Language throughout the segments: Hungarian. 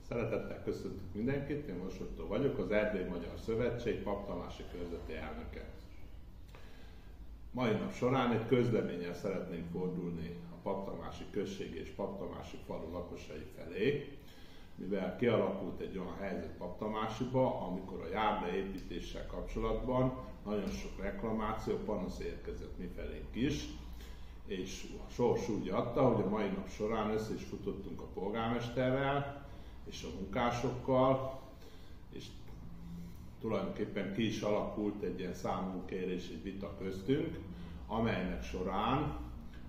Szeretettel köszöntök mindenkit, én Mos Otto vagyok, az Erdélyi Magyar Szövetség Paptamási körzeti elnöke. Mai nap során egy közleménnyel szeretnénk fordulni a Paptamási község és Paptamási falu lakosai felé, mivel kialakult egy olyan helyzet Paptamásiba, amikor a járdaépítéssel kapcsolatban nagyon sok reklamáció, panasz érkezett mifelénk is, és a sors úgy adta, hogy a mai nap során össze is futottunk a polgármesterrel és a munkásokkal, és tulajdonképpen ki is alakult egy ilyen számunkérés, egy vita köztünk, amelynek során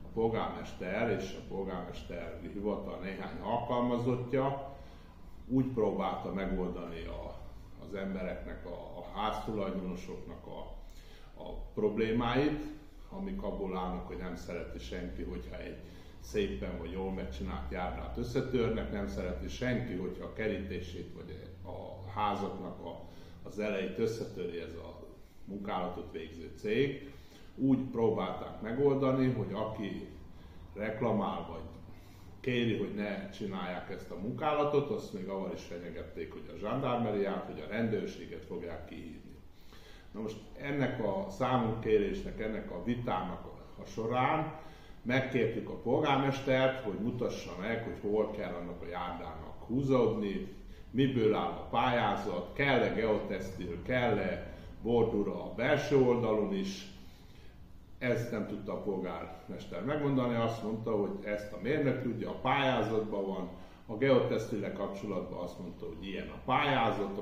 a polgármester és a polgármesteri hivatal néhány alkalmazottja úgy próbálta megoldani az embereknek, a háztulajdonosoknak a problémáit, amik abból állnak, hogy nem szereti senki, hogyha egy szépen vagy jól megcsinált járdát összetörnek, nem szereti senki, hogyha a kerítését vagy a házaknak az elejét összetöri ez a munkálatot végző cég. Úgy próbálták megoldani, hogy aki reklamál vagy kéri, hogy ne csinálják ezt a munkálatot, azt még avval is fenyegették, hogy a zsandármeriát, hogy a rendőrséget fogják kihívni. Na most ennek a számunkérésnek, ennek a vitának a során megkértük a polgármestert, hogy mutassa meg, hogy hol kell annak a járdának húzódni, miből áll a pályázat, kell-e geotextil, kell-e bordura a belső oldalon is. Ezt nem tudta a polgármester megmondani, azt mondta, hogy ezt a mérnök tudja, a pályázatban van, a geotextillel kapcsolatban azt mondta, hogy ilyen a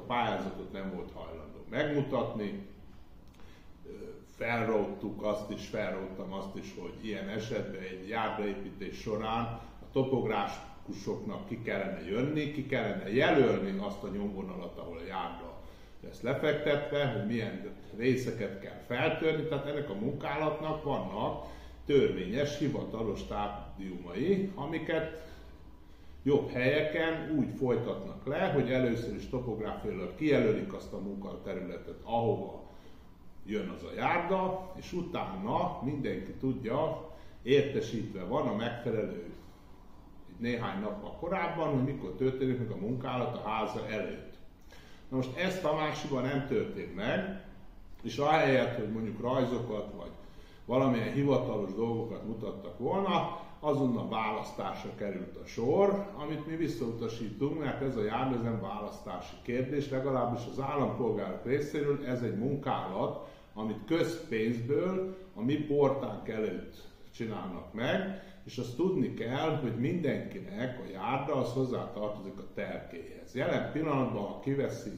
pályázatot nem volt hajlandó megmutatni. Felróttam azt is, hogy ilyen esetben egy járdaépítés során a topográfusoknak ki kellene jönni, ki kellene jelölni azt a nyomvonalat, ahol a járda lesz lefektetve, hogy milyen részeket kell feltörni, tehát ennek a munkálatnak vannak törvényes, hivatalos stádiumai, amiket jobb helyeken úgy folytatnak le, hogy először is topográfiailag kijelölik azt a munkaterületet, ahova jön az a járda, és utána mindenki tudja, értesítve van a megfelelő néhány nappal korábban, hogy mikor történik meg a munkálat a háza előtt. Na most ez Tamásiban nem történt meg, és ahelyett, hogy mondjuk rajzokat vagy valamilyen hivatalos dolgokat mutattak volna, azonnal választásra került a sor, amit mi visszautasítunk, mert ez a járda nem választási kérdés, legalábbis az állampolgárok részéről ez egy munkálat, amit közpénzből a mi portánk előtt csinálnak meg, és azt tudni kell, hogy mindenkinek a járda az hozzátartozik a terkéhez. Jelen pillanatban, ha kiveszi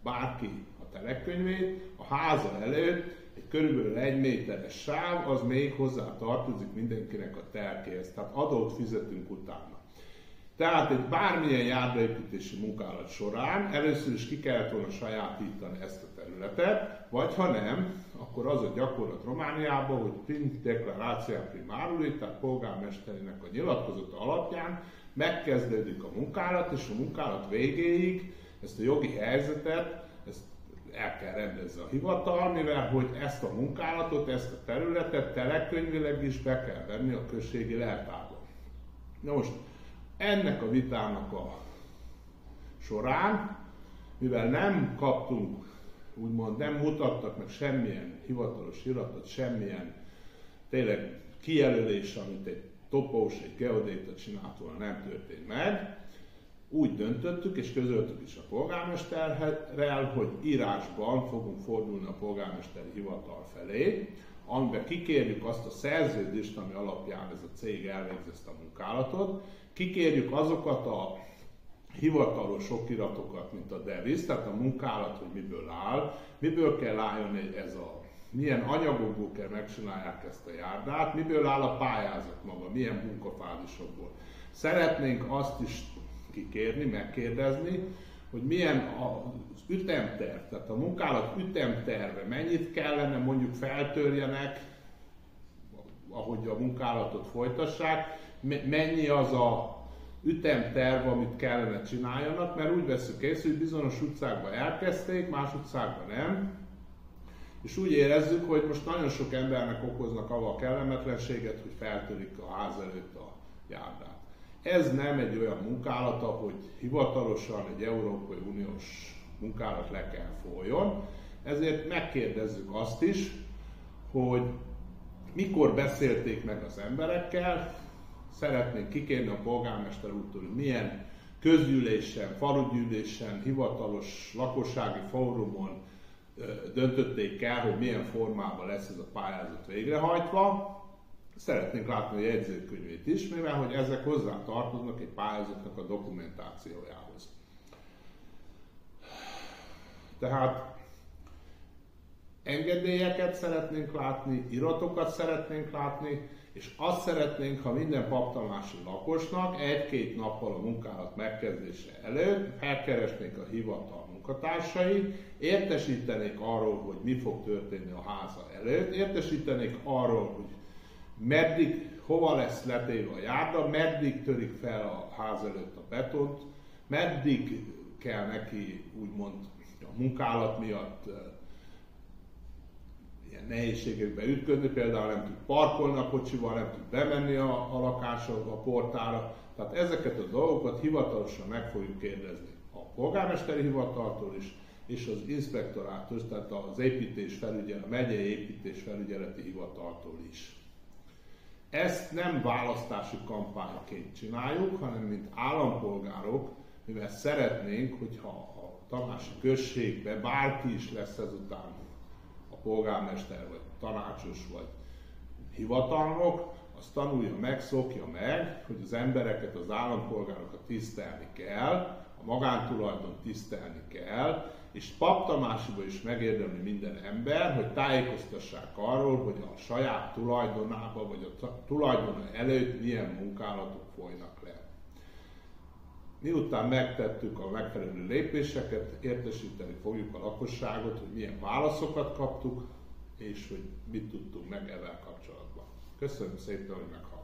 bárki a telekönyvét, a háza előtt egy körülbelül 1 méteres sáv, az még hozzátartozik mindenkinek a terkéhez, tehát adót fizetünk utána. Tehát egy bármilyen járdaépítési munkálat során először is ki kellett volna sajátítani ezt a területet, vagy ha nem, akkor az a gyakorlat Romániában, hogy prin declaratia primarului, tehát polgármesterének a nyilatkozata alapján megkezdődik a munkálat, és a munkálat végéig ezt a jogi helyzetet ezt el kell rendezze a hivatal, mivel hogy ezt a munkálatot, ezt a területet telekönyvileg is be kell venni a községi leltárba. Na most, ennek a vitának a során, mivel nem kaptunk, úgymond nem mutattak meg semmilyen hivatalos iratot, semmilyen tényleg kijelölés, amit egy topós, egy geodéta csinált volna, nem történt meg, úgy döntöttük és közöltük is a polgármesterrel, hogy írásban fogunk fordulni a polgármesteri hivatal felé, amiben kikérjük azt a szerződést, ami alapján ez a cég elvégzi ezt a munkálatot, kikérjük azokat a hivatalos okiratokat, mint a deviz, tehát a munkálat, hogy miből áll, miből kell álljon milyen anyagokból kell megcsinálják ezt a járdát, miből áll a pályázat maga, milyen munkafázisokból. Szeretnénk azt is kikérni, megkérdezni, hogy milyen az ütemterv, tehát a munkálat ütemterve, mennyit kellene mondjuk feltörjenek, ahogy a munkálatot folytassák, mennyi az a ütemterv, amit kellene csináljanak, mert úgy veszük észre, hogy bizonyos utcákban elkezdték, más utcákban nem, és úgy érezzük, hogy most nagyon sok embernek okoznak avval kellemetlenséget, hogy feltörik a ház előtt a járdát. Ez nem egy olyan munkálat, hogy hivatalosan egy Európai Uniós munkálat le kell folyjon, ezért megkérdezzük azt is, hogy mikor beszélték meg az emberekkel, szeretnénk kikérni a polgármester úrtól, hogy milyen közgyűlésen, falugyűlésen, hivatalos lakossági fórumon döntötték el, hogy milyen formában lesz ez a pályázat végrehajtva. Szeretnénk látni a jegyzőkönyvét is, mivel hogy ezek hozzá tartoznak egy pályázatnak a dokumentációjához. Tehát engedélyeket szeretnénk látni, iratokat szeretnénk látni, és azt szeretnénk, ha minden paptamási lakosnak egy-két nappal a munkálat megkezdése előtt felkeresnék a hivatal munkatársai, értesítenék arról, hogy mi fog történni a háza előtt, értesítenék arról, hogy meddig, hova lesz letéve a járda, meddig törik fel a ház előtt a betont, meddig kell neki úgymond a munkálat miatt ilyen nehézségekbe ütködni, például nem tud parkolni a kocsival, nem tud bemenni a lakásba, a portára. Tehát ezeket a dolgokat hivatalosan meg fogjuk kérdezni a polgármesteri hivataltól is, és az inspektorától, tehát az a megyei építésfelügyeleti hivataltól is. Ezt nem választási kampányként csináljuk, hanem mint állampolgárok, mivel szeretnénk, hogyha a tanácsi községbe bárki is lesz ezután a polgármester, vagy tanácsos, vagy hivatalnok, az tanulja meg, szokja meg, hogy az embereket, az állampolgárokat tisztelni kell, a magántulajdon tisztelni kell, és paptamásiba is megérdemli minden ember, hogy tájékoztassák arról, hogy a saját tulajdonában, vagy a tulajdona előtt milyen munkálatok folynak le. Miután megtettük a megfelelő lépéseket, értesíteni fogjuk a lakosságot, hogy milyen válaszokat kaptuk, és hogy mit tudtunk meg ezzel kapcsolatban. Köszönöm szépen, hogy meghallgattak.